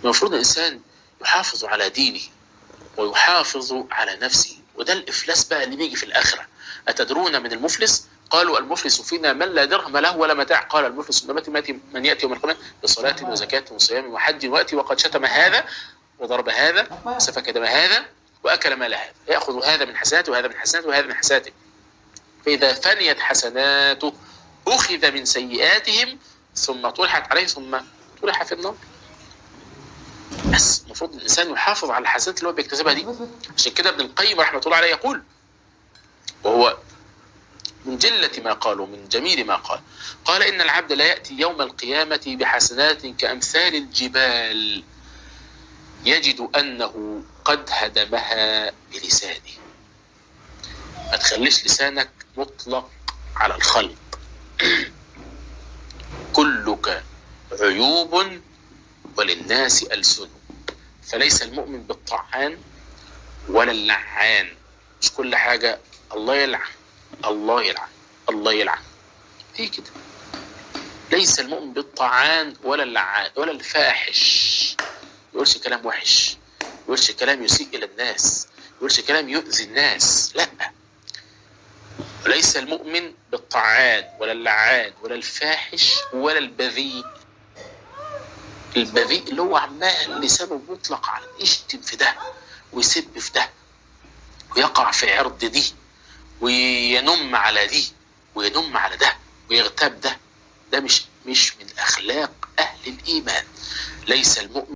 المفروض الإنسان يحافظ على دينه ويحافظ على نفسه، وده الإفلاس بقى اللي بيجي في الآخرة. أتدرون من المفلس؟ قالوا المفلس فينا من لا درهم له ولا متاع. قال المفلس من يأتي يوم القيامة بصلاة وزكاة وصيام وحج وأتي وقد شتم هذا وضرب هذا وسفك دم هذا وأكل مال هذا، يأخذ هذا من حسناته وهذا من حسناته وهذا من حسناته، فإذا فنيت حسناته أخذ من سيئاتهم ثم طرحت عليه ثم طرح في النار. بس المفروض الإنسان يحافظ على الحسنات اللي هو بيكتسبها دي. عشان كده ابن القيم رحمة الله عليه يقول، وهو من جلة ما قال ومن جميل ما قال، قال إن العبد لا يأتي يوم القيامة بحسنات كأمثال الجبال يجد أنه قد هدمها بلسانه. ما تخليش لسانك مطلق على الخلق. كلك عيوب وللناس ألسن، فليس المؤمن بالطعان ولا اللعان. مش كل حاجة الله يلعن الله يلعن الله يلعن، هي كده. ليس المؤمن بالطعان ولا اللعان ولا الفاحش، يقولش كلام وحش، يقولش كلام يسيء إلى الناس، يقولش كلام يؤذي الناس، لا. وليس المؤمن بالطعان ولا اللعان ولا الفاحش ولا البذيء. البذيء اللي هو عمال لسانه مطلق على يشتم في ده ويسب في ده ويقع في عرض دي وينم على دي وينم على ده ويغتاب ده. ده مش من أخلاق أهل الإيمان. ليس المؤمن